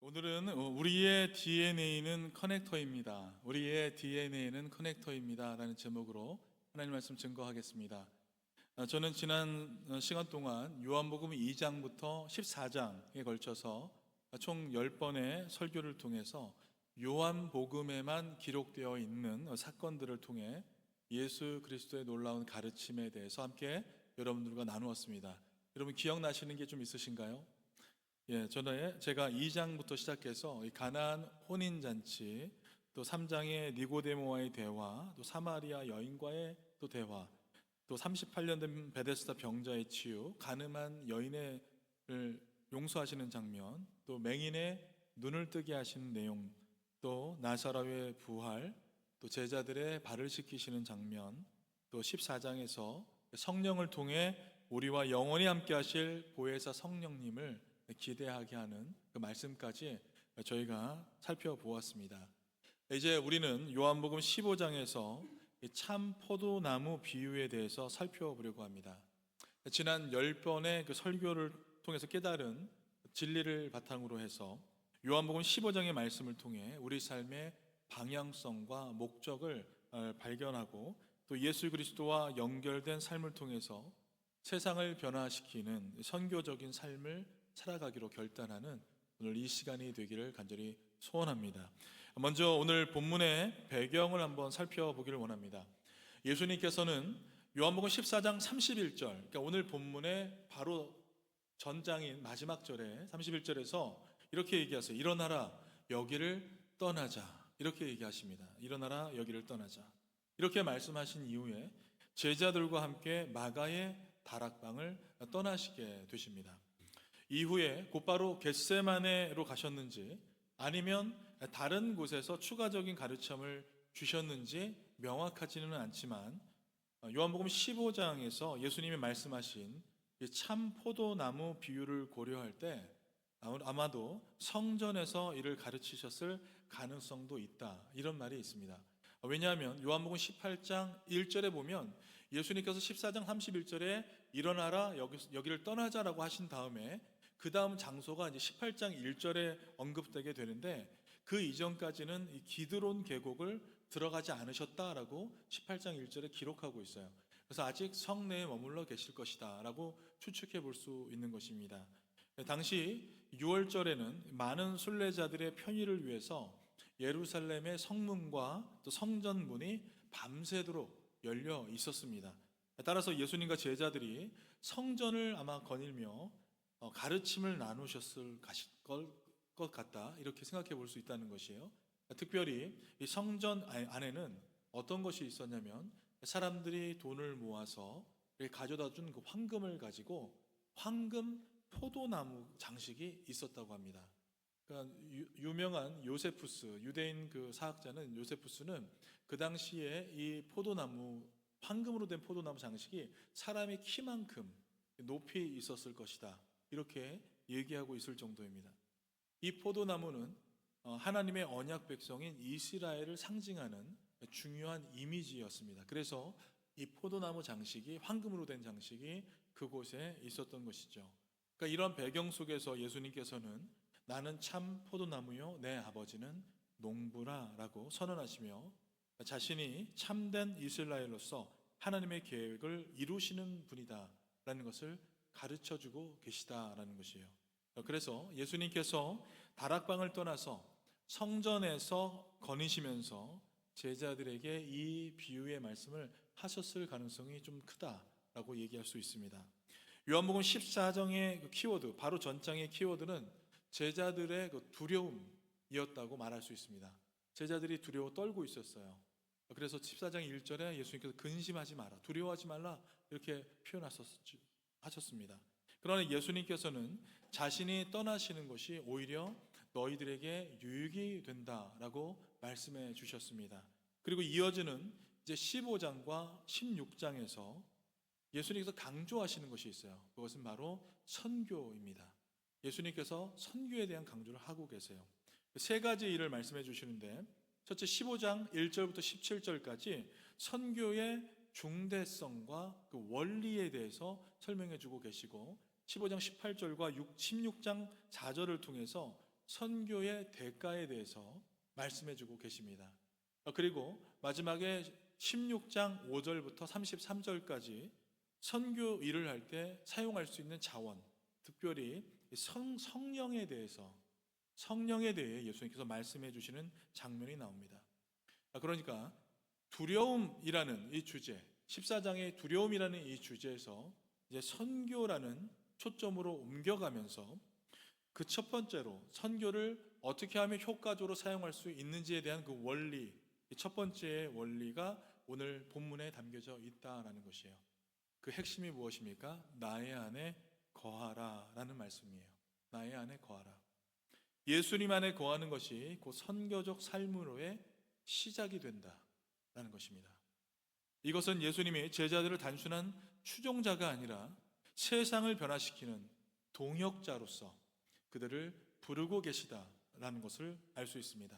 오늘은 우리의 DNA는 커넥터입니다. 우리의 DNA는 커넥터입니다. 라는 제목으로 하나님 말씀 증거하겠습니다. 저는 지난 시간 동안 요한복음 2장부터 14장에 걸쳐서 총 10번의 설교를 통해서 요한복음에만 기록되어 있는 사건들을 통해 예수 그리스도의 놀라운 가르침에 대해서 함께 여러분들과 나누었습니다. 여러분 기억나시는 게 좀 있으신가요? 제가 2장부터 시작해서 가나안 혼인잔치, 또 3장의 니고데모와의 대화, 또 사마리아 여인과의 또 대화, 또 38년 된 베데스다 병자의 치유, 가늠한 여인을 용서하시는 장면, 또 맹인의 눈을 뜨게 하시는 내용, 또 나사로의 부활, 또 제자들의 발을 씻기시는 장면, 또 14장에서 성령을 통해 우리와 영원히 함께 하실 보혜사 성령님을 기대하게 하는 그 말씀까지 저희가 살펴보았습니다. 이제 우리는 요한복음 15장에서 참 포도나무 비유에 대해서 살펴보려고 합니다. 지난 10번의 그 설교를 통해서 깨달은 진리를 바탕으로 해서 요한복음 15장의 말씀을 통해 우리 삶의 방향성과 목적을 발견하고 또 예수 그리스도와 연결된 삶을 통해서 세상을 변화시키는 선교적인 삶을 살아가기로 결단하는 오늘 이 시간이 되기를 간절히 소원합니다. 먼저 오늘 본문의 배경을 한번 살펴보기를 원합니다. 예수님께서는 요한복음 14장 31절, 그러니까 오늘 본문의 바로 전장인 마지막 절에 31절에서 이렇게 얘기하세요. 일어나라 여기를 떠나자. 이렇게 얘기하십니다. 일어나라 여기를 떠나자. 이렇게 말씀하신 이후에 제자들과 함께 마가의 다락방을 떠나시게 되십니다. 이후에 곧바로 겟세마네로 가셨는지 아니면 다른 곳에서 추가적인 가르침을 주셨는지 명확하지는 않지만 요한복음 15장에서 예수님이 말씀하신 참 포도나무 비유를 고려할 때 아마도 성전에서 이를 가르치셨을 가능성도 있다, 이런 말이 있습니다. 왜냐하면 요한복음 18장 1절에 보면 예수님께서 14장 31절에 일어나라 여기를 떠나자라고 하신 다음에 그 다음 장소가 이제 18장 1절에 언급되게 되는데 그 이전까지는 이 기드론 계곡을 들어가지 않으셨다라고 18장 1절에 기록하고 있어요. 그래서 아직 성내에 머물러 계실 것이다 라고 추측해 볼 수 있는 것입니다. 당시 6월절에는 많은 순례자들의 편의를 위해서 예루살렘의 성문과 또 성전문이 밤새도록 열려 있었습니다. 따라서 예수님과 제자들이 성전을 아마 거닐며 가르침을 나누셨을 것 같다, 이렇게 생각해 볼 수 있다는 것이에요. 특별히 이 성전 안에는 어떤 것이 있었냐면 사람들이 돈을 모아서 가져다 준 그 황금을 가지고 황금 포도나무 장식이 있었다고 합니다. 그러니까 유명한 요세푸스, 유대인 그 사학자는 요세푸스는 그 당시에 이 포도나무, 황금으로 된 포도나무 장식이 사람의 키만큼 높이 있었을 것이다, 이렇게 얘기하고 있을 정도입니다. 이 포도나무는 하나님의 언약 백성인 이스라엘을 상징하는 중요한 이미지였습니다. 그래서 이 포도나무 장식이, 황금으로 된 장식이 그곳에 있었던 것이죠. 그러니까 이런 배경 속에서 예수님께서는 나는 참 포도나무요 내 아버지는 농부라 라고 선언하시며 자신이 참된 이스라엘로서 하나님의 계획을 이루시는 분이다 라는 것을 가르쳐주고 계시다라는 것이에요. 그래서 예수님께서 다락방을 떠나서 성전에서 거니시면서 제자들에게 이 비유의 말씀을 하셨을 가능성이 좀 크다라고 얘기할 수 있습니다. 요한복음 14장의 그 키워드, 바로 전장의 키워드는 제자들의 그 두려움이었다고 말할 수 있습니다. 제자들이 두려워 떨고 있었어요. 그래서 14장 1절에 예수님께서 근심하지 마라, 두려워하지 말라, 이렇게 표현하셨습니다. 그러나 예수님께서는 자신이 떠나시는 것이 오히려 너희들에게 유익이 된다라고 말씀해 주셨습니다. 그리고 이어지는 이제 15장과 16장에서 예수님께서 강조하시는 것이 있어요. 그것은 바로 선교입니다. 예수님께서 선교에 대한 강조를 하고 계세요. 세 가지 일을 말씀해 주시는데, 첫째 15장 1절부터 17절까지 선교의 중대성과 그 원리에 대해서 설명해 주고 계시고, 15장 18절과 16장 4절을 통해서 선교의 대가에 대해서 말씀해 주고 계십니다. 그리고 마지막에 16장 5절부터 33절까지 선교 일을 할 때 사용할 수 있는 자원, 특별히 성령에 대해 예수님께서 말씀해 주시는 장면이 나옵니다. 그러니까 두려움이라는 이 주제, 14장의 두려움이라는 이 주제에서 이제 선교라는 초점으로 옮겨가면서 그 첫 번째로 선교를 어떻게 하면 효과적으로 사용할 수 있는지에 대한 그 원리, 첫 번째 원리가 오늘 본문에 담겨져 있다라는 것이에요. 그 핵심이 무엇입니까? 나의 안에 거하라 라는 말씀이에요. 나의 안에 거하라. 예수님 안에 거하는 것이 곧 선교적 삶으로의 시작이 된다라는 것입니다. 이것은 예수님이 제자들을 단순한 추종자가 아니라 세상을 변화시키는 동역자로서 그들을 부르고 계시다라는 것을 알 수 있습니다.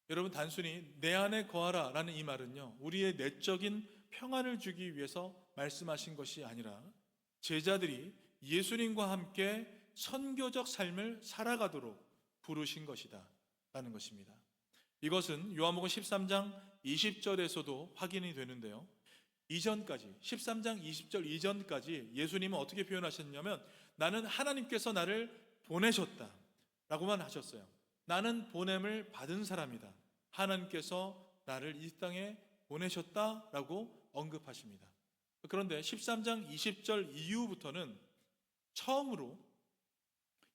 여러분, 단순히 내 안에 거하라 라는 이 말은요, 우리의 내적인 평안을 주기 위해서 말씀하신 것이 아니라 제자들이 예수님과 함께 선교적 삶을 살아가도록 부르신 것이다 라는 것입니다. 이것은 요한복음 13장 20절에서도 확인이 되는데요, 이전까지 13장 20절 이전까지 예수님은 어떻게 표현하셨냐면 나는 하나님께서 나를 보내셨다 라고만 하셨어요. 나는 보냄을 받은 사람이다. 하나님께서 나를 이 땅에 보내셨다 라고 언급하십니다. 그런데 13장 20절 이후부터는 처음으로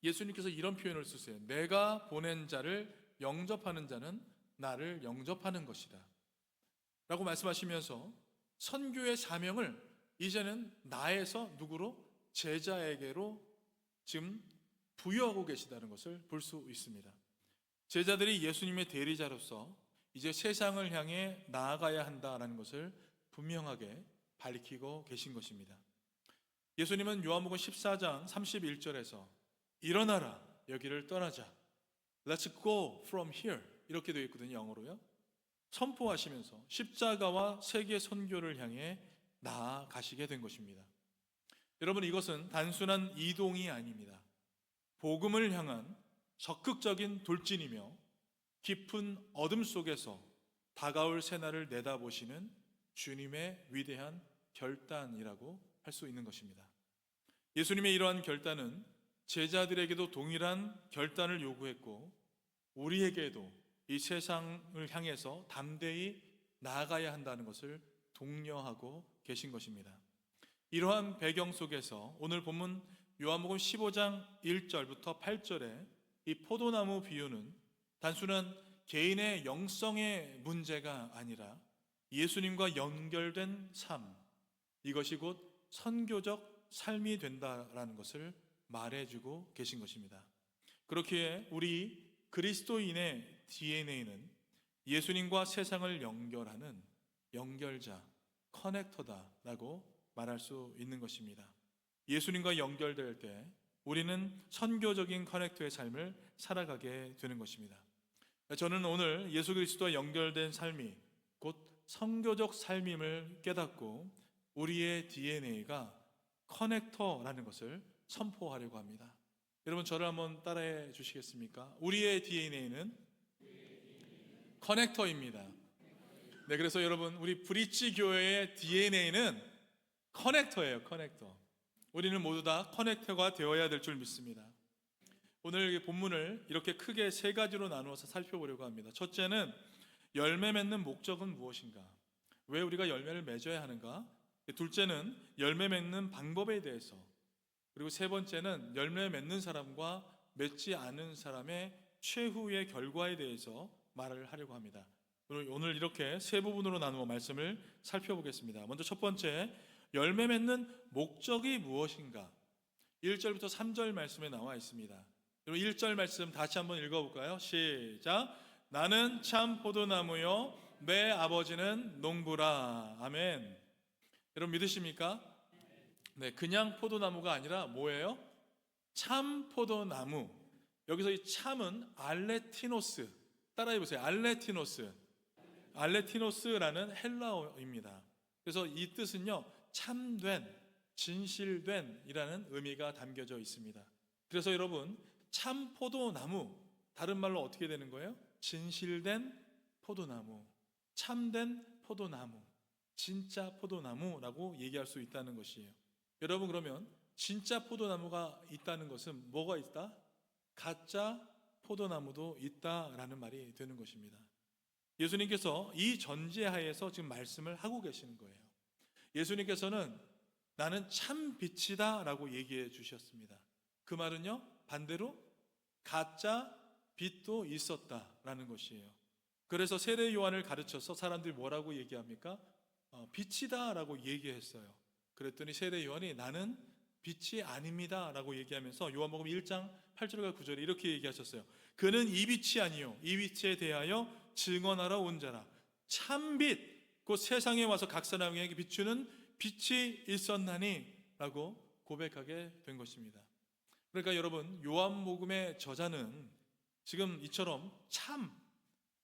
예수님께서 이런 표현을 쓰세요. 내가 보낸 자를 영접하는 자는 나를 영접하는 것이다 라고 말씀하시면서 선교의 사명을 이제는 나에서 누구로? 제자에게로 지금 부여하고 계시다는 것을 볼 수 있습니다. 제자들이 예수님의 대리자로서 이제 세상을 향해 나아가야 한다라는 것을 분명하게 밝히고 계신 것입니다. 예수님은 요한복음 14장 31절에서 일어나라, 여기를 떠나자, Let's go from here 이렇게 되어 있거든요, 영어로요. 선포하시면서 십자가와 세계 선교를 향해 나아가시게 된 것입니다. 여러분, 이것은 단순한 이동이 아닙니다. 복음을 향한 적극적인 돌진이며 깊은 어둠 속에서 다가올 새날을 내다보시는 주님의 위대한 결단이라고 할 수 있는 것입니다. 예수님의 이러한 결단은 제자들에게도 동일한 결단을 요구했고 우리에게도 이 세상을 향해서 담대히 나아가야 한다는 것을 독려하고 계신 것입니다. 이러한 배경 속에서 오늘 본문 요한복음 15장 1절부터 8절에 이 포도나무 비유는 단순한 개인의 영성의 문제가 아니라 예수님과 연결된 삶, 이것이 곧 선교적 삶이 된다라는 것을 말해주고 계신 것입니다. 그렇기에 우리 그리스도인의 DNA는 예수님과 세상을 연결하는 연결자, 커넥터다라고 말할 수 있는 것입니다. 예수님과 연결될 때 우리는 선교적인 커넥터의 삶을 살아가게 되는 것입니다. 저는 오늘 예수 그리스도와 연결된 삶이 곧 선교적 삶임을 깨닫고 우리의 DNA가 커넥터라는 것을 선포하려고 합니다. 여러분, 저를 한번 따라해 주시겠습니까? 우리의 DNA는 커넥터입니다. 네, 그래서 여러분, 우리 브릿지 교회의 DNA는 커넥터예요. 커넥터. 우리는 모두 다 커넥터가 되어야 될 줄 믿습니다. 오늘 본문을 이렇게 크게 세 가지로 나누어서 살펴보려고 합니다. 첫째는 열매 맺는 목적은 무엇인가? 왜 우리가 열매를 맺어야 하는가? 둘째는 열매 맺는 방법에 대해서, 그리고 세 번째는 열매 맺는 사람과 맺지 않은 사람의 최후의 결과에 대해서 말을 하려고 합니다. 오늘 이렇게 세 부분으로 나누어 말씀을 살펴보겠습니다. 먼저 첫 번째, 열매 맺는 목적이 무엇인가? 1절부터 3절 말씀에 나와 있습니다. 1절 말씀 다시 한번 읽어볼까요? 시작. 나는 참 포도나무요 내 아버지는 농부라. 아멘. 여러분, 믿으십니까? 네, 그냥 포도나무가 아니라 뭐예요? 참 포도나무. 여기서 이 참은 알레티노스, 따라해보세요. 알레티노스라는 헬라어입니다. 그래서 이 뜻은요, 참된, 진실된 이라는 의미가 담겨져 있습니다. 그래서 여러분, 참 포도나무, 다른 말로 어떻게 되는 거예요? 진실된 포도나무, 참된 포도나무, 진짜 포도나무라고 얘기할 수 있다는 것이에요. 여러분, 그러면 진짜 포도나무가 있다는 것은 뭐가 있다? 가짜 포도나무도 있다라는 말이 되는 것입니다. 예수님께서 이 전제하에서 지금 말씀을 하고 계시는 거예요. 예수님께서는 나는 참 빛이다 라고 얘기해 주셨습니다. 그 말은요, 반대로 가짜 빛도 있었다라는 것이에요. 그래서 세례 요한을 가르쳐서 사람들이 뭐라고 얘기합니까? 빛이다 라고 얘기했어요. 그랬더니 세례 요한이 나는 빛이 아닙니다 라고 얘기하면서 요한복음 1장 8절과 9절에 이렇게 얘기하셨어요. 그는 이 빛이 아니요 이 빛에 대하여 증언하러 온 자라. 참빛 곧 세상에 와서 각 사람에게 비추는 빛이 있었나니 라고 고백하게 된 것입니다. 그러니까 여러분, 요한복음의 저자는 지금 이처럼 참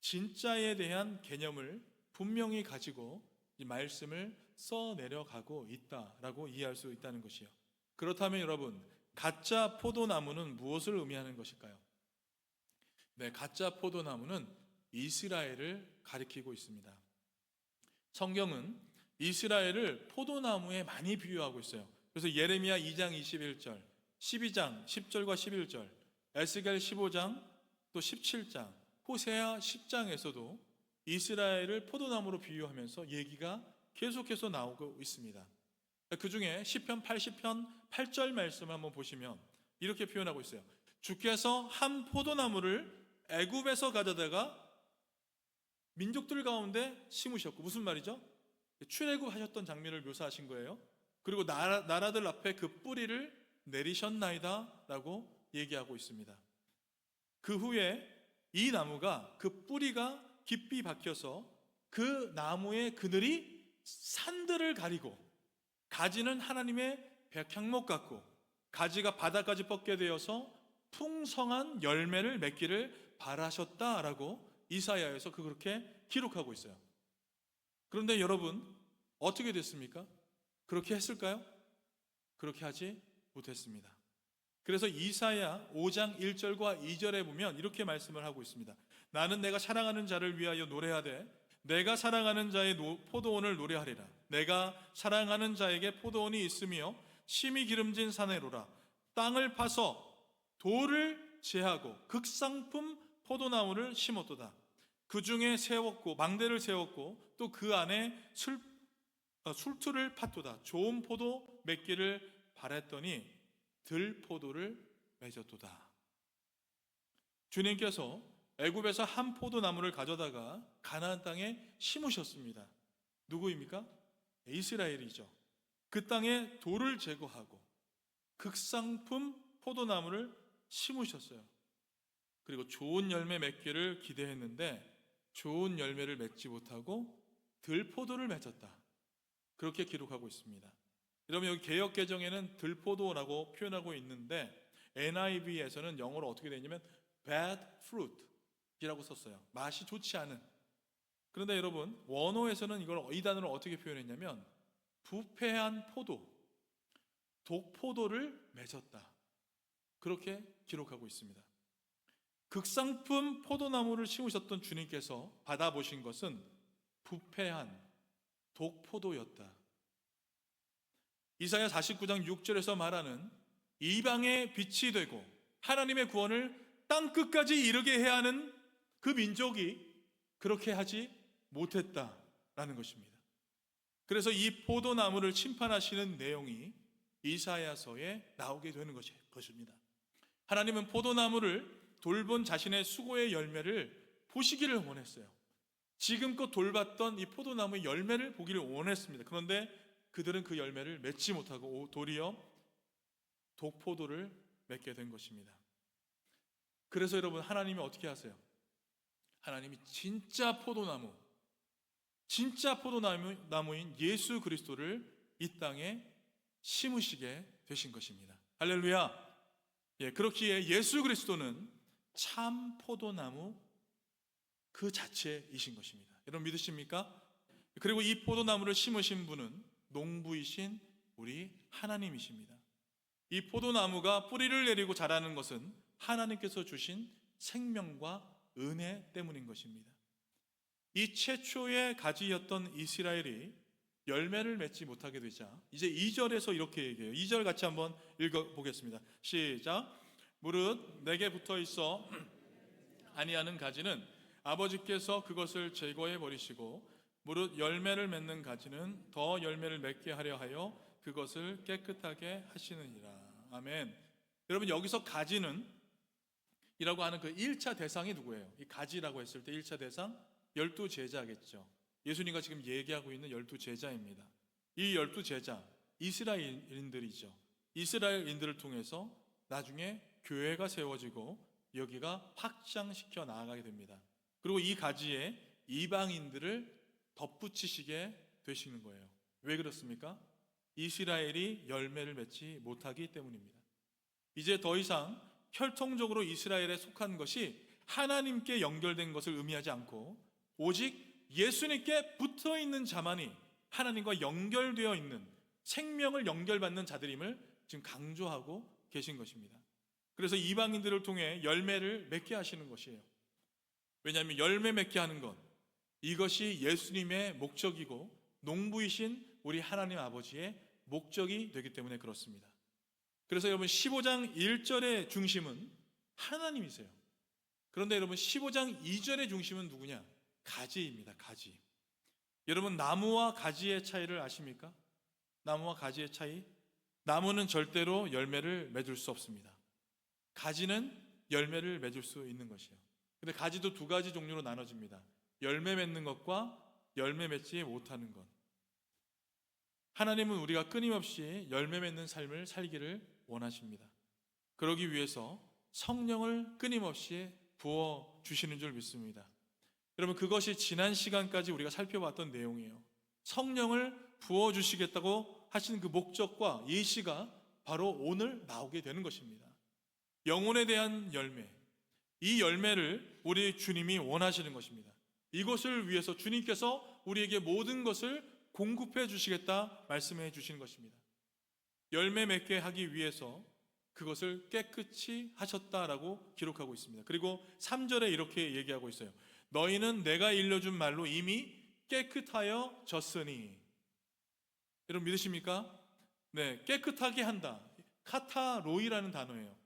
진짜에 대한 개념을 분명히 가지고 이 말씀을 써내려가고 있다라고 이해할 수 있다는 것이요. 그렇다면 여러분, 가짜 포도나무는 무엇을 의미하는 것일까요? 네, 가짜 포도나무는 이스라엘을 가리키고 있습니다. 성경은 이스라엘을 포도나무에 많이 비유하고 있어요. 그래서 예레미야 2장 21절, 12장 10절과 11절, 에스겔 15장, 또 17장, 호세아 10장에서도 이스라엘을 포도나무로 비유하면서 얘기가 계속해서 나오고 있습니다. 그 중에 시편 80편 8절 말씀 한번 보시면 이렇게 표현하고 있어요. 주께서 한 포도나무를 애굽에서 가져다가 민족들 가운데 심으셨고, 무슨 말이죠? 출애굽하셨던 장면을 묘사하신 거예요. 그리고 나라들 앞에 그 뿌리를 내리셨나이다 라고 얘기하고 있습니다. 그 후에 이 나무가, 그 뿌리가 깊이 박혀서 그 나무의 그늘이 산들을 가리고, 가지는 하나님의 백향목 같고, 가지가 바닥까지 뻗게 되어서 풍성한 열매를 맺기를 바라셨다라고 이사야에서 그렇게 기록하고 있어요. 그런데 여러분, 어떻게 됐습니까? 그렇게 했을까요? 그렇게 하지 못했습니다. 그래서 이사야 5장 1절과 2절에 보면 이렇게 말씀을 하고 있습니다. 나는 내가 사랑하는 자를 위하여 노래하되 내가 사랑하는 자의 포도원을 노래하리라. 내가 사랑하는 자에게 포도원이 있으며 심히 기름진 사내로라. 땅을 파서 돌을 제하고 극상품 포도나무를 심었도다. 그 중에 세웠고 망대를 세웠고 또 그 안에 술틀을 팠도다. 좋은 포도 맺기를 바랬더니 들포도를 맺었도다. 주님께서 애굽에서 한 포도나무를 가져다가 가나안 땅에 심으셨습니다. 누구입니까? 이스라엘이죠. 그 땅에 돌을 제거하고 극상품 포도나무를 심으셨어요. 그리고 좋은 열매 맺기를 기대했는데 좋은 열매를 맺지 못하고 들포도를 맺었다. 그렇게 기록하고 있습니다. 여러분, 여기 개역개정에는 들포도라고 표현하고 있는데 NIV에서는 영어로 어떻게 되냐면 bad fruit이라고 썼어요. 맛이 좋지 않은. 그런데 여러분, 원어에서는 이 단어를 어떻게 표현했냐면 부패한 포도, 독포도를 맺었다. 그렇게 기록하고 있습니다. 극상품 포도나무를 심으셨던 주님께서 받아보신 것은 부패한 독포도였다. 이사야 49장 6절에서 말하는 이방의 빛이 되고 하나님의 구원을 땅끝까지 이르게 해야 하는 그 민족이 그렇게 하지 못했다라는 것입니다. 그래서 이 포도나무를 심판하시는 내용이 이사야서에 나오게 되는 것입니다. 하나님은 포도나무를 돌본 자신의 수고의 열매를 보시기를 원했어요. 지금껏 돌봤던 이 포도나무의 열매를 보기를 원했습니다. 그런데 그들은 그 열매를 맺지 못하고 도리어 독포도를 맺게 된 것입니다. 그래서 여러분, 하나님이 어떻게 하세요? 하나님이 진짜 포도나무인 예수 그리스도를 이 땅에 심으시게 되신 것입니다. 할렐루야. 그렇기에 예수 그리스도는 참 포도나무 그 자체이신 것입니다. 여러분, 믿으십니까? 그리고 이 포도나무를 심으신 분은 농부이신 우리 하나님이십니다. 이 포도나무가 뿌리를 내리고 자라는 것은 하나님께서 주신 생명과 은혜 때문인 것입니다. 이 최초의 가지였던 이스라엘이 열매를 맺지 못하게 되자 이제 2절에서 이렇게 얘기해요. 2절 같이 한번 읽어보겠습니다. 시작. 무릇 내게 붙어 있어 아니하는 가지는 아버지께서 그것을 제거해 버리시고 무릇 열매를 맺는 가지는 더 열매를 맺게 하려 하여 그것을 깨끗하게 하시느니라. 아멘. 여러분, 여기서 가지는 이라고 하는 그 1차 대상이 누구예요? 이 가지라고 했을 때 1차 대상 12제자겠죠. 예수님과 지금 얘기하고 있는 12제자입니다. 이 12제자 이스라엘인들이죠. 이스라엘인들을 통해서 나중에 교회가 세워지고 여기가 확장시켜 나아가게 됩니다. 그리고 이 가지에 이방인들을 덧붙이시게 되시는 거예요. 왜 그렇습니까? 이스라엘이 열매를 맺지 못하기 때문입니다. 이제 더 이상 혈통적으로 이스라엘에 속한 것이 하나님께 연결된 것을 의미하지 않고 오직 예수님께 붙어 있는 자만이 하나님과 연결되어 있는 생명을 연결받는 자들임을 지금 강조하고 계신 것입니다. 그래서 이방인들을 통해 열매를 맺게 하시는 것이에요. 왜냐하면 열매 맺게 하는 것, 이것이 예수님의 목적이고 농부이신 우리 하나님 아버지의 목적이 되기 때문에 그렇습니다. 그래서 여러분 15장 1절의 중심은 하나님이세요. 그런데 여러분 15장 2절의 중심은 누구냐? 가지입니다. 가지. 여러분, 나무와 가지의 차이를 아십니까? 나무와 가지의 차이? 나무는 절대로 열매를 맺을 수 없습니다. 가지는 열매를 맺을 수 있는 것이에요. 근데 가지도 두 가지 종류로 나눠집니다. 열매 맺는 것과 열매 맺지 못하는 것. 하나님은 우리가 끊임없이 열매 맺는 삶을 살기를 원하십니다. 그러기 위해서 성령을 끊임없이 부어 주시는 줄 믿습니다. 여러분, 그것이 지난 시간까지 우리가 살펴봤던 내용이에요. 성령을 부어 주시겠다고 하신 그 목적과 예시가 바로 오늘 나오게 되는 것입니다. 영혼에 대한 열매, 이 열매를 우리 주님이 원하시는 것입니다. 이것을 위해서 주님께서 우리에게 모든 것을 공급해 주시겠다 말씀해 주시는 것입니다. 열매 맺게 하기 위해서 그것을 깨끗이 하셨다라고 기록하고 있습니다. 그리고 3절에 이렇게 얘기하고 있어요. 너희는 내가 일러준 말로 이미 깨끗하여 졌으니. 여러분 믿으십니까? 네, 깨끗하게 한다. 카타로이라는 단어예요.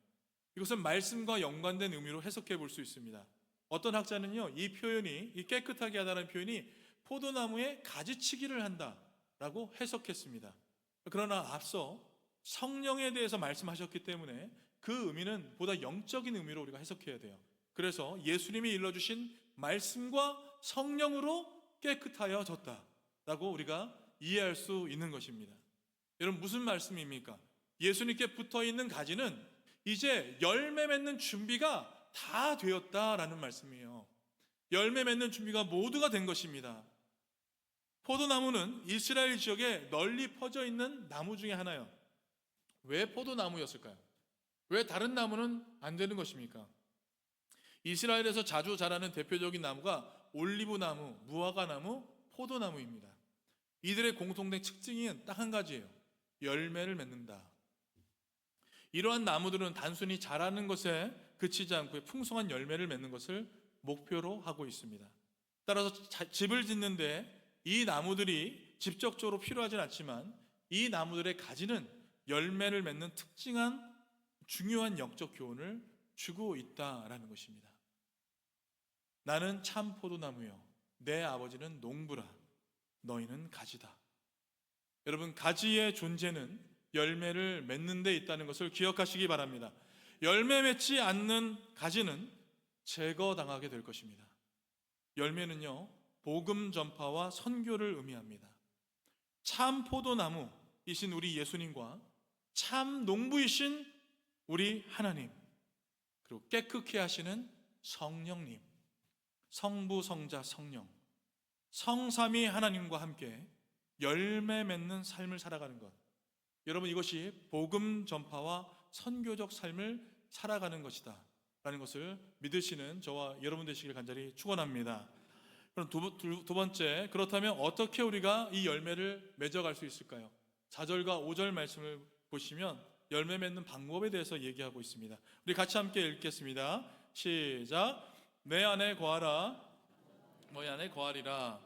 이것은 말씀과 연관된 의미로 해석해 볼 수 있습니다. 어떤 학자는요, 이 표현이, 이 깨끗하게 하다는 표현이 포도나무에 가지치기를 한다라고 해석했습니다. 그러나 앞서 성령에 대해서 말씀하셨기 때문에 그 의미는 보다 영적인 의미로 우리가 해석해야 돼요. 그래서 예수님이 일러주신 말씀과 성령으로 깨끗하여 졌다라고 우리가 이해할 수 있는 것입니다. 여러분, 무슨 말씀입니까? 예수님께 붙어있는 가지는 이제 열매 맺는 준비가 다 되었다라는 말씀이에요. 열매 맺는 준비가 모두가 된 것입니다. 포도나무는 이스라엘 지역에 널리 퍼져 있는 나무 중에 하나예요. 왜 포도나무였을까요? 왜 다른 나무는 안 되는 것입니까? 이스라엘에서 자주 자라는 대표적인 나무가 올리브나무, 무화과나무, 포도나무입니다. 이들의 공통된 특징은 딱 한 가지예요. 열매를 맺는다. 이러한 나무들은 단순히 자라는 것에 그치지 않고 풍성한 열매를 맺는 것을 목표로 하고 있습니다. 따라서 집을 짓는데 이 나무들이 직접적으로 필요하진 않지만 이 나무들의 가지는 열매를 맺는 특징한 중요한 영적 교훈을 주고 있다라는 것입니다. 나는 참 포도나무요, 내 아버지는 농부라. 너희는 가지다. 여러분, 가지의 존재는 열매를 맺는 데 있다는 것을 기억하시기 바랍니다. 열매 맺지 않는 가지는 제거당하게 될 것입니다. 열매는요, 복음 전파와 선교를 의미합니다. 참 포도나무이신 우리 예수님과 참 농부이신 우리 하나님, 그리고 깨끗게 하시는 성령님, 성부, 성자, 성령, 성삼위 하나님과 함께 열매 맺는 삶을 살아가는 것, 여러분, 이것이 복음 전파와 선교적 삶을 살아가는 것이다 라는 것을 믿으시는 저와 여러분 되시길 간절히 축원합니다. 그럼 두 번째, 그렇다면 어떻게 우리가 이 열매를 맺어갈 수 있을까요? 4절과 5절 말씀을 보시면 열매 맺는 방법에 대해서 얘기하고 있습니다. 우리 같이 함께 읽겠습니다. 시작. 내 안에 거하라. 너희 안에 거하리라.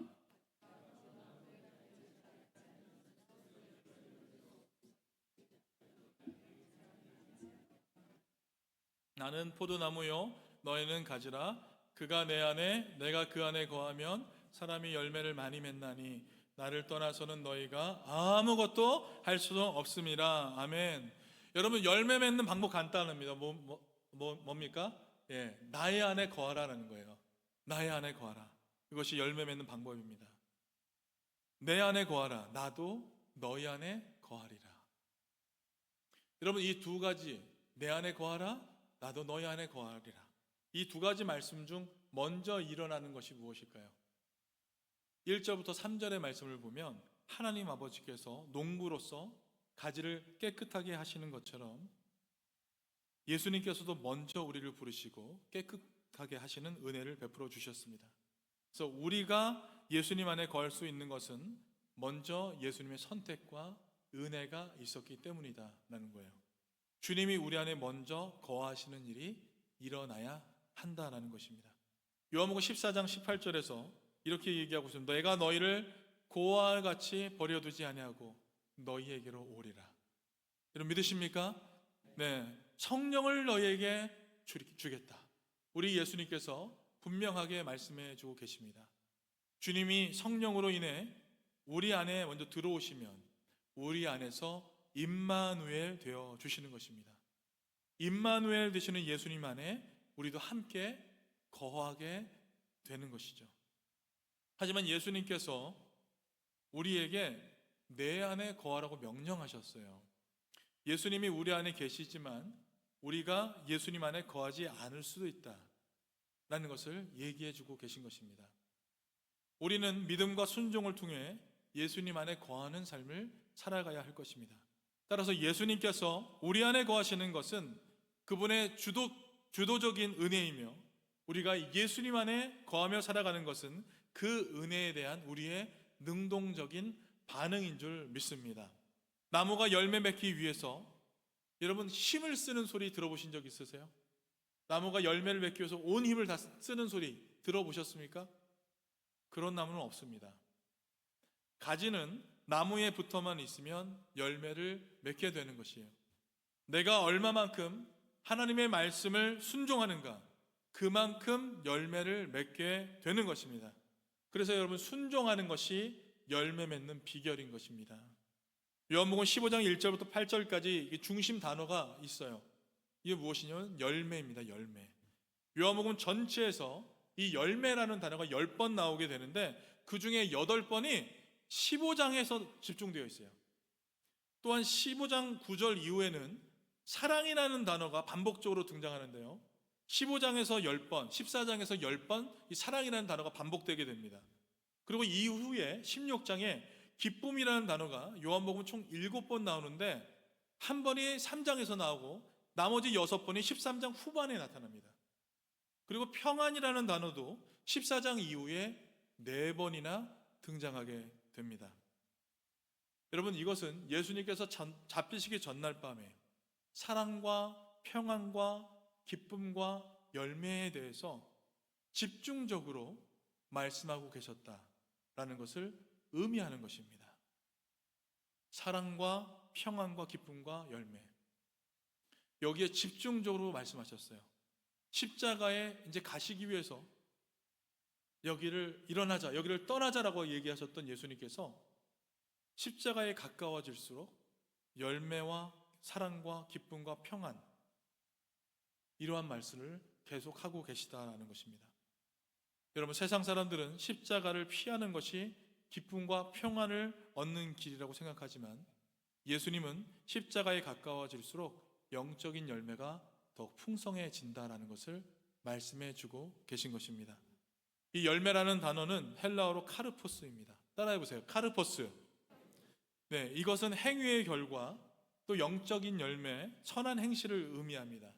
나는 포도나무요 너희는 가지라. 그가 내 안에 내가 그 안에 거하면 사람이 열매를 많이 맺나니 나를 떠나서는 너희가 아무것도 할 수도 없음이라. 아멘. 여러분, 열매 맺는 방법 간단합니다. 뭡니까? 예, 나의 안에 거하라는 거예요. 나의 안에 거하라. 그것이 열매 맺는 방법입니다. 내 안에 거하라. 나도 너희 안에 거하리라. 여러분, 이 두 가지, 내 안에 거하라, 나도 너희 안에 거하리라, 이 두 가지 말씀 중 먼저 일어나는 것이 무엇일까요? 1절부터 3절의 말씀을 보면 하나님 아버지께서 농부로서 가지를 깨끗하게 하시는 것처럼 예수님께서도 먼저 우리를 부르시고 깨끗하게 하시는 은혜를 베풀어 주셨습니다. 그래서 우리가 예수님 안에 거할 수 있는 것은 먼저 예수님의 선택과 은혜가 있었기 때문이다라는 거예요. 주님이 우리 안에 먼저 거하시는 일이 일어나야 한다라는 것입니다. 요한복음 14장 18절에서 이렇게 얘기하고 있습니다. 내가 너희를 고아와 같이 버려두지 아니하고 너희에게로 오리라. 여러분 믿으십니까? 네, 성령을 너희에게 주겠다. 우리 예수님께서 분명하게 말씀해 주고 계십니다. 주님이 성령으로 인해 우리 안에 먼저 들어오시면 우리 안에서 임마누엘 되어 주시는 것입니다. 임마누엘 되시는 예수님 안에 우리도 함께 거하게 되는 것이죠. 하지만 예수님께서 우리에게 내 안에 거하라고 명령하셨어요. 예수님이 우리 안에 계시지만 우리가 예수님 안에 거하지 않을 수도 있다라는 것을 얘기해 주고 계신 것입니다. 우리는 믿음과 순종을 통해 예수님 안에 거하는 삶을 살아가야 할 것입니다. 따라서 예수님께서 우리 안에 거하시는 것은 그분의 주도적인 은혜이며 우리가 예수님 안에 거하며 살아가는 것은 그 은혜에 대한 우리의 능동적인 반응인 줄 믿습니다. 나무가 열매 맺기 위해서 여러분 힘을 쓰는 소리 들어보신 적 있으세요? 나무가 열매를 맺기 위해서 온 힘을 다 쓰는 소리 들어보셨습니까? 그런 나무는 없습니다. 가지는 나무에 붙어만 있으면 열매를 맺게 되는 것이에요. 내가 얼마만큼 하나님의 말씀을 순종하는가, 그만큼 열매를 맺게 되는 것입니다. 그래서 여러분, 순종하는 것이 열매 맺는 비결인 것입니다. 요한복음 15장 1절부터 8절까지 중심 단어가 있어요. 이게 무엇이냐면 열매입니다. 열매. 요한복음 전체에서 이 열매라는 단어가 10번 나오게 되는데 그 중에 8번이 15장에서 집중되어 있어요. 또한 15장 9절 이후에는 사랑이라는 단어가 반복적으로 등장하는데요, 15장에서 10번, 14장에서 10번 이 사랑이라는 단어가 반복되게 됩니다. 그리고 이후에 16장에 기쁨이라는 단어가 요한복음 총 7번 나오는데 한 번이 3장에서 나오고 나머지 6번이 13장 후반에 나타납니다. 그리고 평안이라는 단어도 14장 이후에 4번이나 등장하게 됩니다. 여러분, 이것은 예수님께서 잡히시기 전날 밤에 사랑과 평안과 기쁨과 열매에 대해서 집중적으로 말씀하고 계셨다라는 것을 의미하는 것입니다. 사랑과 평안과 기쁨과 열매, 여기에 집중적으로 말씀하셨어요. 십자가에 이제 가시기 위해서 여기를 일어나자, 여기를 떠나자라고 얘기하셨던 예수님께서 십자가에 가까워질수록 열매와 사랑과 기쁨과 평안, 이러한 말씀을 계속하고 계시다라는 것입니다. 여러분, 세상 사람들은 십자가를 피하는 것이 기쁨과 평안을 얻는 길이라고 생각하지만 예수님은 십자가에 가까워질수록 영적인 열매가 더욱 풍성해진다라는 것을 말씀해 주고 계신 것입니다. 이 열매라는 단어는 헬라어로 카르포스입니다. 따라해 보세요. 카르포스. 네, 이것은 행위의 결과, 또 영적인 열매, 선한 행실을 의미합니다.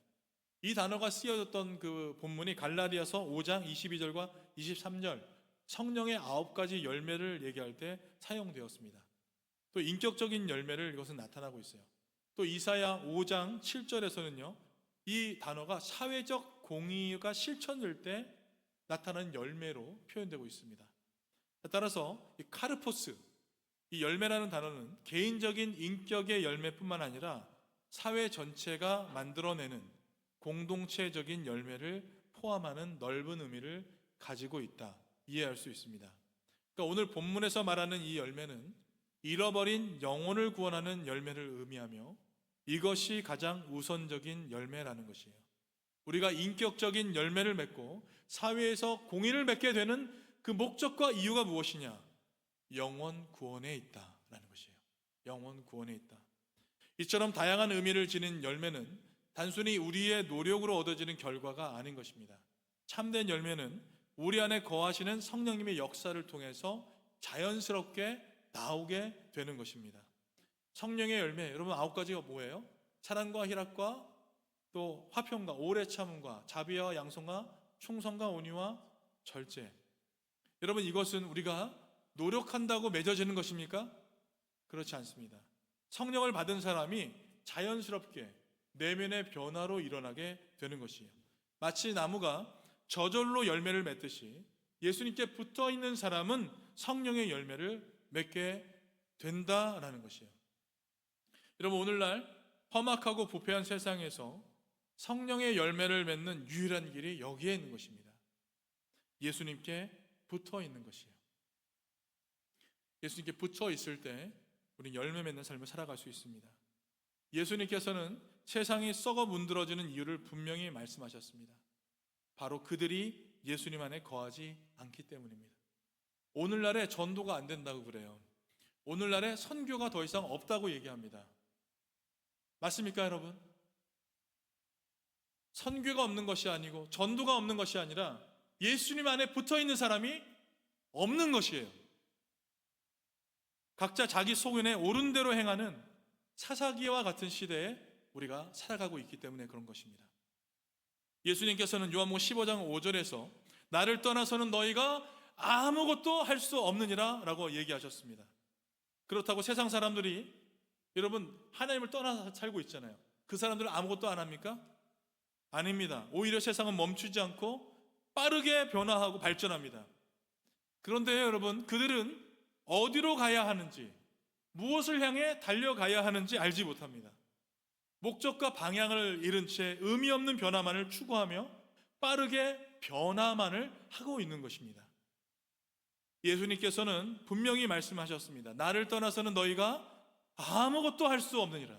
이 단어가 쓰여졌던 그 본문이 갈라디아서 5장 22절과 23절, 성령의 9가지 열매를 얘기할 때 사용되었습니다. 또 인격적인 열매를 이것은 나타나고 있어요. 또 이사야 5장 7절에서는요, 이 단어가 사회적 공의가 실천될 때 나타나는 열매로 표현되고 있습니다. 따라서 이 카르포스, 이 열매라는 단어는 개인적인 인격의 열매뿐만 아니라 사회 전체가 만들어내는 공동체적인 열매를 포함하는 넓은 의미를 가지고 있다, 이해할 수 있습니다. 그러니까 오늘 본문에서 말하는 이 열매는 잃어버린 영혼을 구원하는 열매를 의미하며 이것이 가장 우선적인 열매라는 것이에요. 우리가 인격적인 열매를 맺고 사회에서 공의를 맺게 되는 그 목적과 이유가 무엇이냐? 영혼 구원에 있다라는 것이에요. 영혼 구원에 있다. 이처럼 다양한 의미를 지닌 열매는 단순히 우리의 노력으로 얻어지는 결과가 아닌 것입니다. 참된 열매는 우리 안에 거하시는 성령님의 역사를 통해서 자연스럽게 나오게 되는 것입니다. 성령의 열매, 여러분 9가지가 뭐예요? 사랑과 희락과 또 화평과 오래 참음과 자비와 양성과 충성과 온유와 절제. 여러분, 이것은 우리가 노력한다고 맺어지는 것입니까? 그렇지 않습니다. 성령을 받은 사람이 자연스럽게 내면의 변화로 일어나게 되는 것이에요. 마치 나무가 저절로 열매를 맺듯이 예수님께 붙어 있는 사람은 성령의 열매를 맺게 된다라는 것이에요. 여러분, 오늘날 험악하고 부패한 세상에서 성령의 열매를 맺는 유일한 길이 여기에 있는 것입니다. 예수님께 붙어 있는 것이에요. 예수님께 붙어 있을 때 우리는 열매 맺는 삶을 살아갈 수 있습니다. 예수님께서는 세상이 썩어 문드러지는 이유를 분명히 말씀하셨습니다. 바로 그들이 예수님 안에 거하지 않기 때문입니다. 오늘날에 전도가 안 된다고 그래요. 오늘날에 선교가 더 이상 없다고 얘기합니다. 맞습니까, 여러분? 선교가 없는 것이 아니고 전도가 없는 것이 아니라 예수님 안에 붙어 있는 사람이 없는 것이에요. 각자 자기 소견에 옳은 대로 행하는 사사기와 같은 시대에 우리가 살아가고 있기 때문에 그런 것입니다. 예수님께서는 요한복음 15장 5절에서 나를 떠나서는 너희가 아무것도 할 수 없느니라 라고 얘기하셨습니다. 그렇다고 세상 사람들이, 여러분, 하나님을 떠나서 살고 있잖아요. 그 사람들은 아무것도 안 합니까? 아닙니다. 오히려 세상은 멈추지 않고 빠르게 변화하고 발전합니다. 그런데 여러분, 그들은 어디로 가야 하는지, 무엇을 향해 달려가야 하는지 알지 못합니다. 목적과 방향을 잃은 채 의미 없는 변화만을 추구하며 빠르게 변화만을 하고 있는 것입니다. 예수님께서는 분명히 말씀하셨습니다. 나를 떠나서는 너희가 아무것도 할 수 없느니라.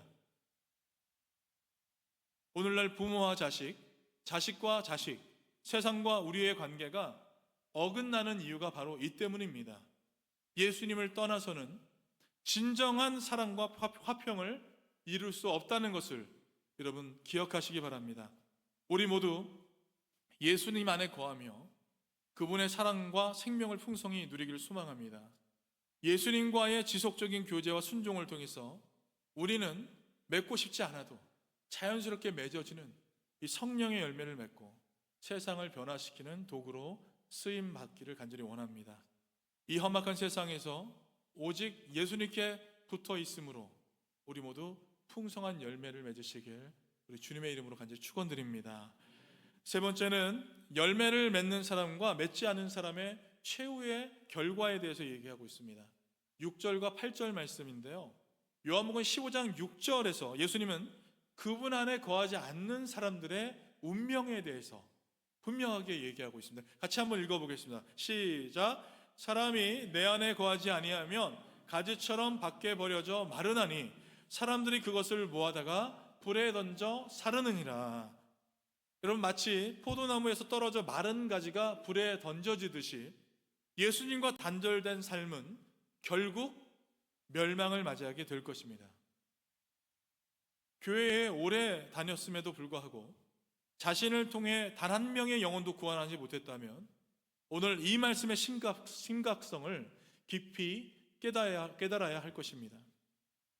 오늘날 부모와 자식, 자식과 자식, 세상과 우리의 관계가 어긋나는 이유가 바로 이 때문입니다. 예수님을 떠나서는 진정한 사랑과 화평을 이룰 수 없다는 것을 여러분 기억하시기 바랍니다. 우리 모두 예수님 안에 거하며 그분의 사랑과 생명을 풍성히 누리기를 소망합니다. 예수님과의 지속적인 교제와 순종을 통해서 우리는 맺고 싶지 않아도 자연스럽게 맺어지는 이 성령의 열매를 맺고 세상을 변화시키는 도구로 쓰임 받기를 간절히 원합니다. 이 험악한 세상에서 오직 예수님께 붙어 있으므로 우리 모두 풍성한 열매를 맺으시길 우리 주님의 이름으로 간절히 축원드립니다. 세 번째는 열매를 맺는 사람과 맺지 않은 사람의 최후의 결과에 대해서 얘기하고 있습니다. 6절과 8절 말씀인데요. 요한복음 15장 6절에서 예수님은 그분 안에 거하지 않는 사람들의 운명에 대해서 분명하게 얘기하고 있습니다. 같이 한번 읽어보겠습니다. 시작. 사람이 내 안에 거하지 아니하면 가지처럼 밖에 버려져 마르나니 사람들이 그것을 모아다가 불에 던져 사르느니라. 여러분, 마치 포도나무에서 떨어져 마른 가지가 불에 던져지듯이 예수님과 단절된 삶은 결국 멸망을 맞이하게 될 것입니다. 교회에 오래 다녔음에도 불구하고 자신을 통해 단 한 명의 영혼도 구원하지 못했다면 오늘 이 말씀의 심각성을 깊이 깨달아야 할 것입니다.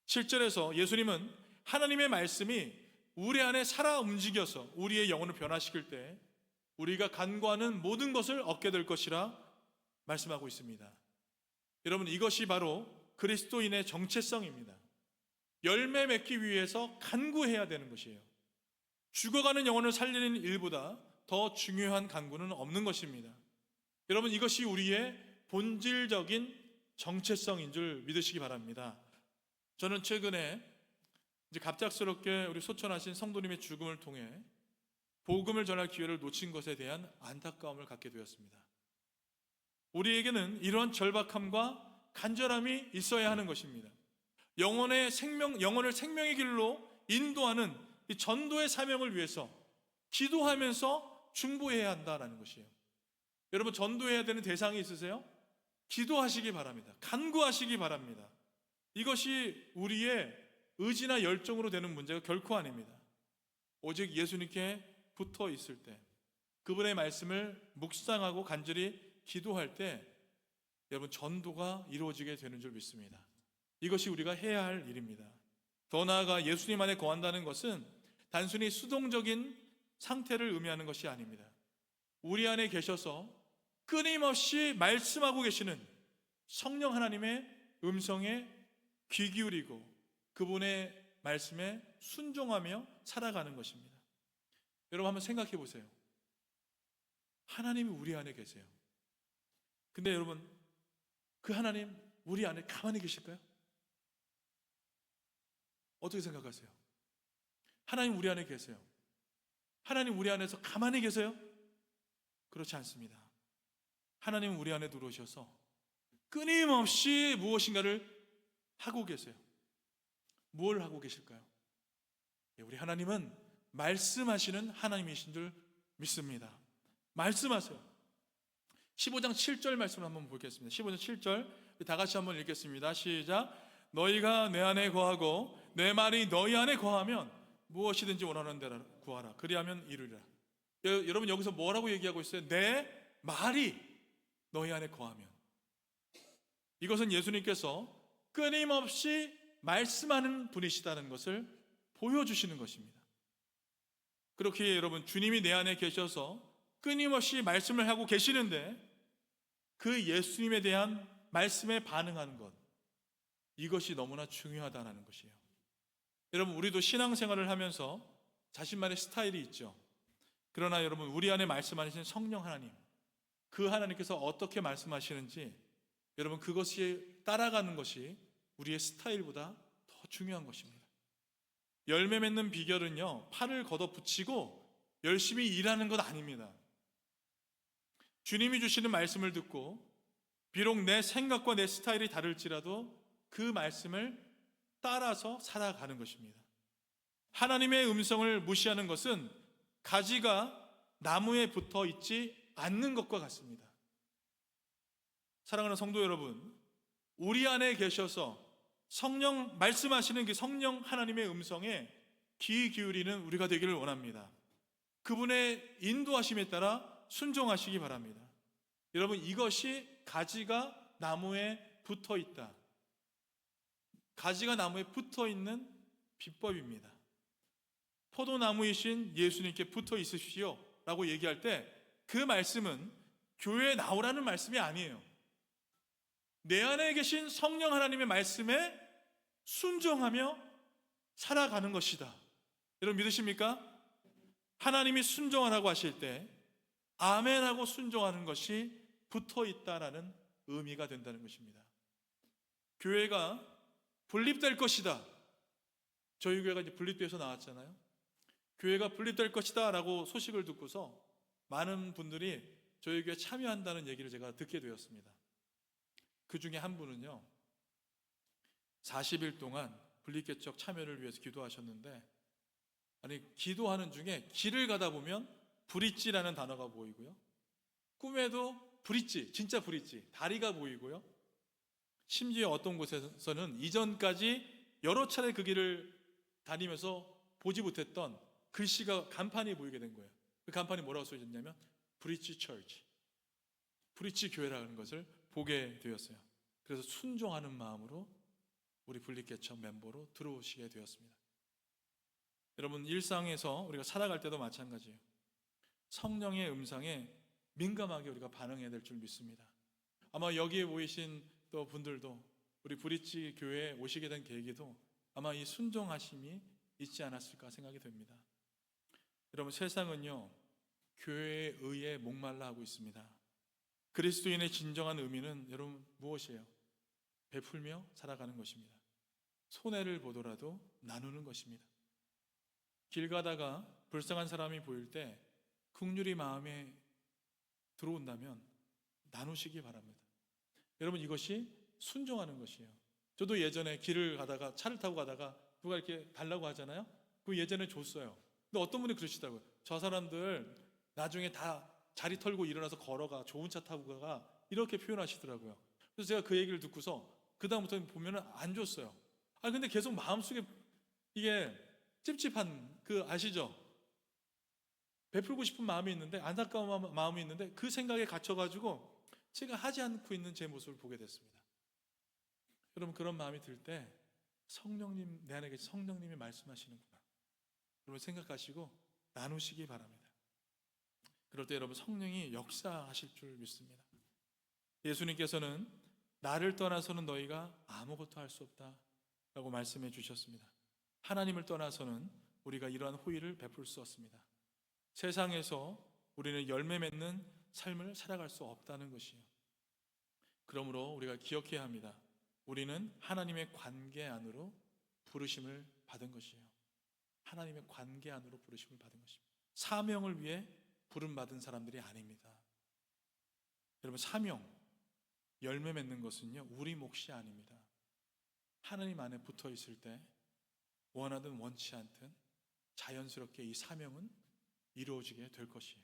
7절에서 예수님은 하나님의 말씀이 우리 안에 살아 움직여서 우리의 영혼을 변화시킬 때 우리가 간구하는 모든 것을 얻게 될 것이라 말씀하고 있습니다. 여러분, 이것이 바로 그리스도인의 정체성입니다. 열매 맺기 위해서 간구해야 되는 것이에요. 죽어가는 영혼을 살리는 일보다 더 중요한 간구는 없는 것입니다. 여러분, 이것이 우리의 본질적인 정체성인 줄 믿으시기 바랍니다. 저는 최근에 이제 갑작스럽게 우리 소천하신 성도님의 죽음을 통해 복음을 전할 기회를 놓친 것에 대한 안타까움을 갖게 되었습니다. 우리에게는 이런 절박함과 간절함이 있어야 하는 것입니다. 영혼을 생명의 길로 인도하는 이 전도의 사명을 위해서 기도하면서 중보해야 한다는 것이에요. 여러분, 전도해야 되는 대상이 있으세요? 기도하시기 바랍니다. 간구하시기 바랍니다. 이것이 우리의 의지나 열정으로 되는 문제가 결코 아닙니다. 오직 예수님께 붙어 있을 때, 그분의 말씀을 묵상하고 간절히 기도할 때 여러분, 전도가 이루어지게 되는 줄 믿습니다. 이것이 우리가 해야 할 일입니다. 더 나아가 예수님 안에 거한다는 것은 단순히 수동적인 상태를 의미하는 것이 아닙니다. 우리 안에 계셔서 끊임없이 말씀하고 계시는 성령 하나님의 음성에 귀 기울이고 그분의 말씀에 순종하며 살아가는 것입니다. 여러분, 한번 생각해 보세요. 하나님이 우리 안에 계세요. 근데 여러분, 그 하나님 우리 안에 가만히 계실까요? 어떻게 생각하세요? 하나님 우리 안에 계세요. 하나님 우리 안에서 가만히 계세요? 그렇지 않습니다. 하나님 우리 안에 들어오셔서 끊임없이 무엇인가를 하고 계세요. 뭘 하고 계실까요? 우리 하나님은 말씀하시는 하나님이신 줄 믿습니다. 말씀하세요. 15장 7절 말씀을 한번 보겠습니다. 15장 7절 다 같이 한번 읽겠습니다. 시작. 너희가 내 안에 거하고 내 말이 너희 안에 거하면 무엇이든지 원하는 대로 구하라. 그리하면 이루리라. 여러분, 여기서 뭐라고 얘기하고 있어요? 내 말이 너희 안에 거하면. 이것은 예수님께서 끊임없이 말씀하는 분이시다는 것을 보여주시는 것입니다. 그렇게 여러분, 주님이 내 안에 계셔서 끊임없이 말씀을 하고 계시는데 그 예수님에 대한 말씀에 반응하는 것, 이것이 너무나 중요하다는 것이에요. 여러분, 우리도 신앙생활을 하면서 자신만의 스타일이 있죠. 그러나 여러분, 우리 안에 말씀하시는 성령 하나님, 그 하나님께서 어떻게 말씀하시는지 여러분, 그것이 따라가는 것이 우리의 스타일보다 더 중요한 것입니다. 열매 맺는 비결은요, 팔을 걷어붙이고 열심히 일하는 것 아닙니다. 주님이 주시는 말씀을 듣고 비록 내 생각과 내 스타일이 다를지라도 그 말씀을 따라서 살아가는 것입니다. 하나님의 음성을 무시하는 것은 가지가 나무에 붙어 있지 않는 것과 같습니다. 사랑하는 성도 여러분, 우리 안에 계셔서 성령 말씀하시는 그 성령 하나님의 음성에 귀 기울이는 우리가 되기를 원합니다. 그분의 인도하심에 따라 순종하시기 바랍니다. 여러분, 이것이 가지가 나무에 붙어 있다, 가지가 나무에 붙어 있는 비법입니다. 포도나무이신 예수님께 붙어 있으십시오 라고 얘기할 때 그 말씀은 교회에 나오라는 말씀이 아니에요. 내 안에 계신 성령 하나님의 말씀에 순종하며 살아가는 것이다. 여러분, 믿으십니까? 하나님이 순종하라고 하실 때 아멘하고 순종하는 것이 붙어 있다라는 의미가 된다는 것입니다. 교회가 분립될 것이다. 저희 교회가 이제 분립돼서 나왔잖아요. 교회가 분립될 것이다 라고 소식을 듣고서 많은 분들이 저희 교회에 참여한다는 얘기를 제가 듣게 되었습니다. 그 중에 한 분은요, 40일 동안 분립개척 참여를 위해서 기도하셨는데, 아니, 기도하는 중에 길을 가다 보면 브릿지라는 단어가 보이고요, 꿈에도 브릿지, 진짜 브릿지, 다리가 보이고요, 심지어 어떤 곳에서는 이전까지 여러 차례 그 길을 다니면서 보지 못했던 글씨가, 간판이 보이게 된 거예요. 그 간판이 뭐라고 써있냐면 브릿지 처치, 브릿지 교회라는 것을 보게 되었어요. 그래서 순종하는 마음으로 우리 분립개척 멤버로 들어오시게 되었습니다. 여러분, 일상에서 우리가 살아갈 때도 마찬가지예요. 성령의 음성에 민감하게 우리가 반응해야 될 줄 믿습니다. 아마 여기에 모이신 또 분들도 우리 브릿지 교회에 오시게 된 계기도 아마 이 순종하심이 있지 않았을까 생각이 됩니다. 여러분, 세상은요, 교회의 의에 목말라 하고 있습니다. 그리스도인의 진정한 의미는 여러분 무엇이에요? 베풀며 살아가는 것입니다. 손해를 보더라도 나누는 것입니다. 길 가다가 불쌍한 사람이 보일 때 긍휼이 마음에 들어온다면 나누시기 바랍니다. 여러분, 이것이 순종하는 것이에요. 저도 예전에 길을 가다가, 차를 타고 가다가 누가 이렇게 달라고 하잖아요. 그 예전에 줬어요. 근데 어떤 분이 그러시더라고요. 저 사람들 나중에 다 자리 털고 일어나서 걸어가, 좋은 차 타고 가, 이렇게 표현하시더라고요. 그래서 제가 그 얘기를 듣고서 그 다음부터 보면은 안 줬어요. 근데 계속 마음속에 이게 찝찝한 그 아시죠? 베풀고 싶은 마음이 있는데, 안타까운 마음이 있는데, 그 생각에 갇혀가지고 제가 하지 않고 있는 제 모습을 보게 됐습니다. 여러분, 그런 마음이 들 때 성령님, 내 안에 계신 성령님이 말씀하시는구나, 여러분 생각하시고 나누시기 바랍니다. 그럴 때 여러분, 성령이 역사하실 줄 믿습니다. 예수님께서는 나를 떠나서는 너희가 아무것도 할 수 없다 라고 말씀해 주셨습니다. 하나님을 떠나서는 우리가 이러한 호의를 베풀 수 없습니다. 세상에서 우리는 열매 맺는 삶을 살아갈 수 없다는 것이에요. 그러므로 우리가 기억해야 합니다. 우리는 하나님의 관계 안으로 부르심을 받은 것이에요. 하나님의 관계 안으로 부르심을 받은 것입니다. 사명을 위해 부름받은 사람들이 아닙니다. 여러분, 사명, 열매 맺는 것은요, 우리 몫이 아닙니다. 하나님 안에 붙어 있을 때 원하든 원치 않든 자연스럽게 이 사명은 이루어지게 될 것이에요.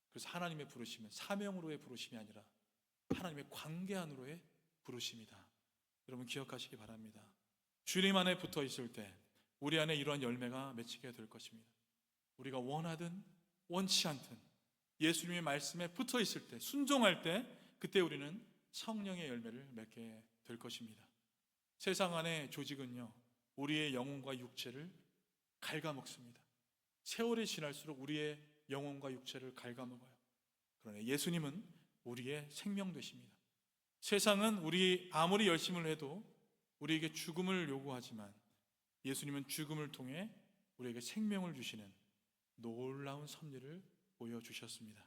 그래서 하나님의 부르심은 사명으로의 부르심이 아니라 하나님의 관계 안으로의 부르심이다. 여러분, 기억하시기 바랍니다. 주님 안에 붙어 있을 때 우리 안에 이러한 열매가 맺히게 될 것입니다. 우리가 원하든 원치 않든 예수님의 말씀에 붙어 있을 때, 순종할 때, 그때 우리는 성령의 열매를 맺게 될 것입니다. 세상 안의 조직은요, 우리의 영혼과 육체를 갉아먹습니다. 세월이 지날수록 우리의 영혼과 육체를 갉아먹어요. 그러나 예수님은 우리의 생명 되십니다. 세상은 우리 아무리 열심을 해도 우리에게 죽음을 요구하지만 예수님은 죽음을 통해 우리에게 생명을 주시는 놀라운 섭리를 보여주셨습니다.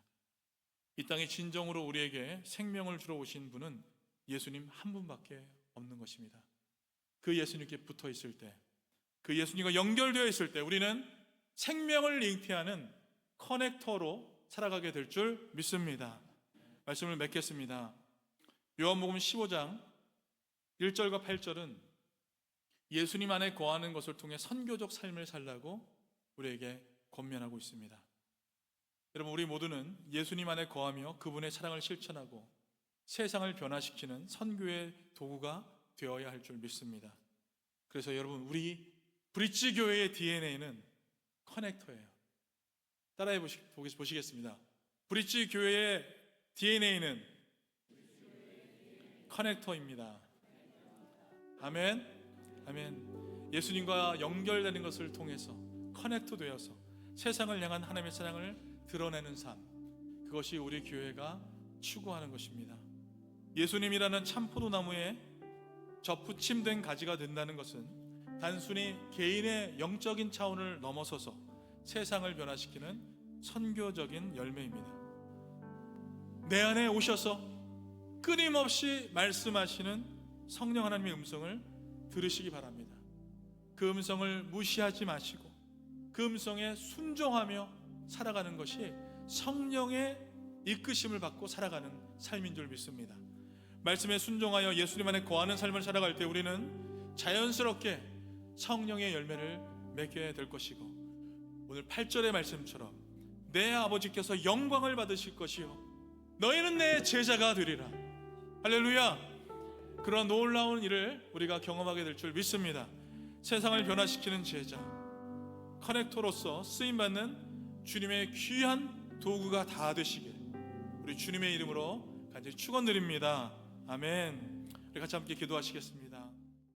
이 땅에 진정으로 우리에게 생명을 주러 오신 분은 예수님 한 분밖에 없는 것입니다. 그 예수님께 붙어 있을 때, 그 예수님과 연결되어 있을 때 우리는 생명을 잉태하는 커넥터로 살아가게 될 줄 믿습니다. 말씀을 맺겠습니다. 요한복음 15장 1절과 8절은 예수님 안에 거하는 것을 통해 선교적 삶을 살라고 우리에게 권면하고 있습니다. 여러분, 우리 모두는 예수님 안에 거하며 그분의 사랑을 실천하고 세상을 변화시키는 선교의 도구가 되어야 할 줄 믿습니다. 그래서 여러분, 우리 브릿지 교회의 DNA는 커넥터예요. 따라해 보시겠습니다. 브릿지 교회의 DNA는 커넥터입니다. 아멘. 아멘. 예수님과 연결되는 것을 통해서 커넥터 되어서 세상을 향한 하나님의 사랑을 드러내는 삶, 그것이 우리 교회가 추구하는 것입니다. 예수님이라는 참포도나무에 접붙임된 가지가 된다는 것은 단순히 개인의 영적인 차원을 넘어서서 세상을 변화시키는 선교적인 열매입니다. 내 안에 오셔서 끊임없이 말씀하시는 성령 하나님의 음성을 들으시기 바랍니다. 그 음성을 무시하지 마시고 그 음성에 순종하며 살아가는 것이 성령의 이끄심을 받고 살아가는 삶인 줄 믿습니다. 말씀에 순종하여 예수님 안에 거하는 삶을 살아갈 때 우리는 자연스럽게 성령의 열매를 맺게 될 것이고, 오늘 8절의 말씀처럼 내 아버지께서 영광을 받으실 것이요 너희는 내 제자가 되리라. 할렐루야. 그런 놀라운 일을 우리가 경험하게 될 줄 믿습니다. 세상을 변화시키는 제자, 커넥터로서 쓰임받는 주님의 귀한 도구가 다 되시길 우리 주님의 이름으로 간절히 축원드립니다. 아멘. 우리 같이 함께 기도하시겠습니다.